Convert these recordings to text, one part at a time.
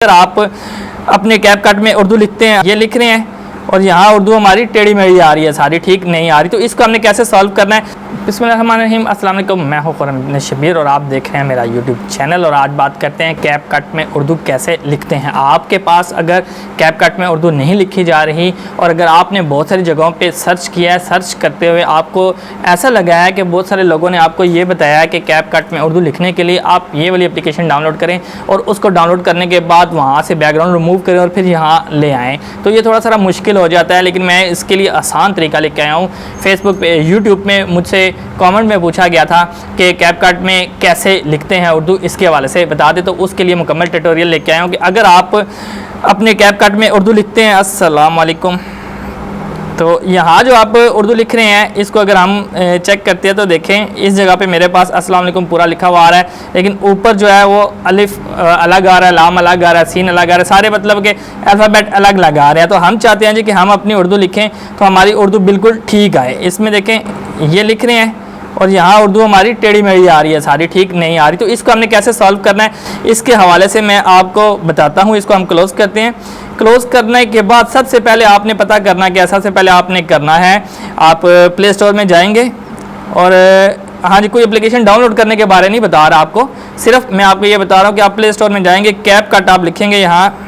अगर आप अपने कैपकट में उर्दू लिखते हैं, ये लिख रहे हैं और यहाँ उर्दू हमारी टेढ़ी मेढ़ी आ रही है, सारी ठीक नहीं आ रही, तो इसको हमने कैसे सॉल्व करना है। बिस्मिल्लाहिर्रहमानिर्रहीम, अस्सलाम वालेकुम, मैं हूँ खुर्रम इब्न शब्बीर और आप देख रहे हैं मेरा यूट्यूब चैनल। और आज बात करते हैं कैपकट में उर्दू कैसे लिखते हैं। आपके पास अगर कैपकट में उर्दू नहीं लिखी जा रही और अगर आपने बहुत सारी जगहों पे सर्च किया है, सर्च करते हुए आपको ऐसा लगा है कि बहुत सारे लोगों ने आपको ये बताया है कि कैपकट में उर्दू लिखने के लिए आप ये वाली एप्लीकेशन डाउनलोड करें और उसको डाउनलोड करने के बाद वहाँ से बैकग्राउंड रिमूव करें और फिर यहाँ ले आएँ, तो ये थोड़ा सा मुश्किल हो जाता है। लेकिन मैं इसके लिए आसान तरीका लेके आया हूँ। फेसबुक पे, यूट्यूब में मुझसे कमेंट में पूछा गया था कि कैपकट में कैसे लिखते हैं उर्दू, इसके हवाले से बता दें, तो उसके लिए मुकम्मल ट्यूटोरियल लेके आया हूँ कि अगर आप अपने कैपकट में उर्दू लिखते हैं। अस्सलाम वालेकुम। तो यहाँ जो आप उर्दू लिख रहे हैं, इसको अगर हम चेक करते हैं तो देखें इस जगह पे मेरे पास अस्सलाम वालेकुम पूरा लिखा हुआ आ रहा है, लेकिन ऊपर जो है वो अलिफ अलग आ रहा है, लाम अलग आ रहा है, सीन अलग आ रहा है, सारे मतलब के अल्फ़ाबेट अलग लगा आ रहे हैं। तो हम चाहते हैं जी कि हम अपनी उर्दू लिखें तो हमारी उर्दू बिल्कुल ठीक आए। इसमें देखें ये लिख रहे हैं और यहाँ उर्दू हमारी टेढ़ी मेढ़ी आ रही है, सारी ठीक नहीं आ रही, तो इसको हमने कैसे सॉल्व करना है इसके हवाले से मैं आपको बताता हूँ। इसको हम क्लोज़ करते हैं। क्लोज़ करने के बाद सबसे पहले आपने पता करना कि सबसे पहले आपने करना है, आप प्ले स्टोर में जाएंगे और हाँ जी, कोई एप्लीकेशन डाउनलोड करने के बारे नहीं बता रहा आपको, सिर्फ मैं आपको ये बता रहा हूँ कि आप प्ले स्टोर में जाएंगे, कैपकट आप लिखेंगे, यहाँ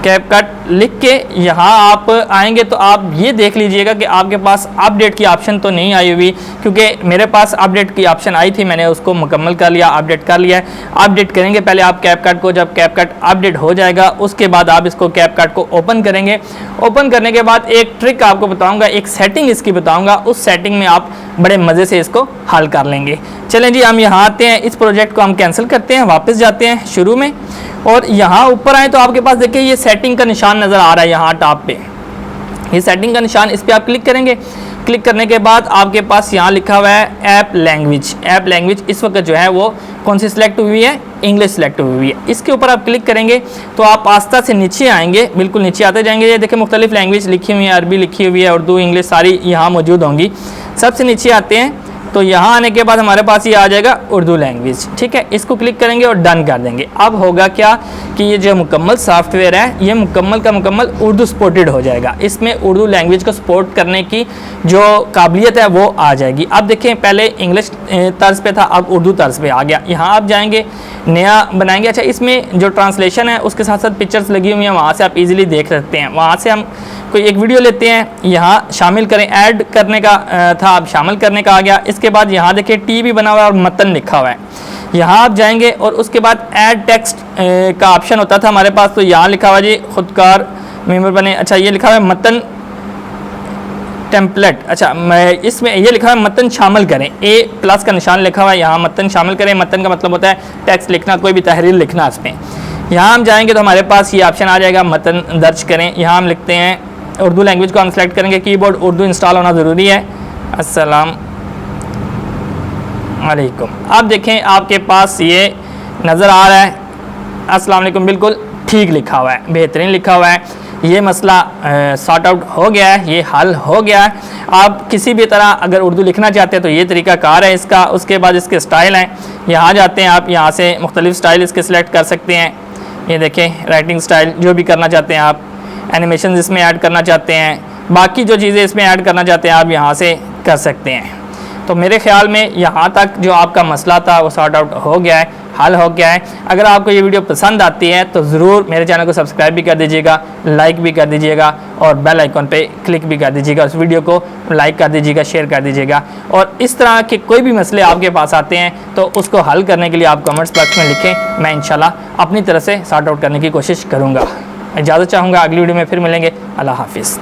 कैपकट लिख के यहाँ आप आएंगे तो आप ये देख लीजिएगा कि आपके पास अपडेट की ऑप्शन तो नहीं आई हुई, क्योंकि मेरे पास अपडेट की ऑप्शन आई थी, मैंने उसको मुकम्मल कर लिया, अपडेट कर लिया है। अपडेट करेंगे पहले आप कैपकट को, जब कैपकट अपडेट हो जाएगा उसके बाद आप इसको कैपकट को ओपन करेंगे। ओपन करने के बाद एक ट्रिक आपको बताऊँगा, एक सेटिंग इसकी बताऊँगा, उस सेटिंग में आप बड़े मज़े से इसको हल कर लेंगे। चलें जी, हम यहाँ आते हैं, इस प्रोजेक्ट को हम कैंसिल करते हैं, वापस जाते हैं शुरू में और यहाँ ऊपर आए तो आपके पास देखिए ये सेटिंग का निशान नज़र आ रहा है, यहाँ टॉप पे ये सेटिंग का निशान, इस पर आप क्लिक करेंगे। क्लिक करने के बाद आपके पास यहाँ लिखा हुआ है ऐप लैंग्वेज। ऐप लैंग्वेज इस वक्त जो है वो कौन सी सिलेक्ट हुई है, इंग्लिश सिलेक्ट हुई है। इसके ऊपर आप क्लिक करेंगे तो आप आस्था से नीचे आएंगे, बिल्कुल नीचे आते जाएंगे। ये देखिए मुख्तलिफ लैंग्वेज लिखी हुई है, अरबी लिखी हुई है, उर्दू, इंग्लिश सारी यहाँ मौजूद होंगी। सबसे नीचे आते हैं तो यहाँ आने के बाद हमारे पास ये आ जाएगा उर्दू लैंग्वेज, ठीक है। इसको क्लिक करेंगे और डन कर देंगे। अब होगा क्या कि ये जो मुकम्मल सॉफ्टवेयर है ये मुकम्मल का मुकम्मल उर्दू सपोर्टेड हो जाएगा, इसमें उर्दू लैंग्वेज को सपोर्ट करने की जो काबिलियत है वो आ जाएगी। अब देखें पहले इंग्लिश तर्ज पे था, अब उर्दू तर्ज पे आ गया। यहाँ आप जाएंगे, नया बनाएंगे। अच्छा, इसमें जो ट्रांसलेशन है उसके साथ साथ पिक्चर्स लगी हुई हैं, वहाँ से आप ईजिली देख सकते हैं। वहाँ से हम कोई एक वीडियो लेते हैं, यहाँ शामिल करें, ऐड करने का था, अब शामिल करने का आ गया। इसके बाद यहाँ देखिए टी भी बना हुआ है और मतन लिखा हुआ है, यहाँ आप जाएंगे और उसके बाद ऐड टेक्स्ट का ऑप्शन होता था हमारे पास, तो यहाँ लिखा हुआ जी खुदकार मेंबर बने। अच्छा, ये लिखा हुआ है मतन टेम्पलेट। अच्छा, मैं इसमें ये लिखा है मतन शामिल करें, ए प्लस का निशान लिखा हुआ है, यहाँ मतन शामिल करें। मतन का मतलब होता है टेक्स्ट लिखना, कोई भी तहरीर लिखना इसमें। यहाँ हम जाएंगे तो हमारे पास ये ऑप्शन आ जाएगा मतन दर्ज करें। यहाँ हम लिखते हैं उर्दू लैंग्वेज को हम सेलेक्ट करेंगे, कीबोर्ड उर्दू इंस्टॉल होना ज़रूरी है। अस्सलाम वालेकुम। अब देखें आपके पास ये नज़र आ रहा है अस्सलाम वालेकुम, बिल्कुल ठीक लिखा हुआ है, बेहतरीन लिखा हुआ है। ये मसला सॉर्ट आउट हो गया है, ये हल हो गया है। आप किसी भी तरह अगर उर्दू लिखना चाहते हैं तो ये तरीका कार है इसका। उसके बाद इसके स्टाइल हैं, यहाँ जाते हैं आप, यहाँ से मुख्तलिफ स्टाइल इसके सिलेक्ट कर सकते हैं। ये देखें राइटिंग स्टाइल जो भी करना चाहते हैं आप, एनिमेशन इसमें ऐड करना चाहते हैं, बाकी जो चीज़ें इसमें ऐड करना चाहते हैं आप यहाँ से कर सकते हैं। तो मेरे ख्याल में यहाँ तक जो आपका मसला था वो सॉर्ट आउट हो गया है, हल हो गया है। अगर आपको ये वीडियो पसंद आती है तो ज़रूर मेरे चैनल को सब्सक्राइब भी कर दीजिएगा, लाइक भी कर दीजिएगा और बेल आइकॉन पे क्लिक भी कर दीजिएगा। उस वीडियो को लाइक कर दीजिएगा, शेयर कर दीजिएगा। और इस तरह के कोई भी मसले आपके पास आते हैं तो उसको हल करने के लिए आप कमेंट्स बॉक्स में लिखें, मैं इंशाल्लाह अपनी तरफ से सॉर्ट आउट करने की कोशिश करूँगा। इजाज़त चाहूँगा, अगली वीडियो में फिर मिलेंगे। अल्लाह हाफिज़।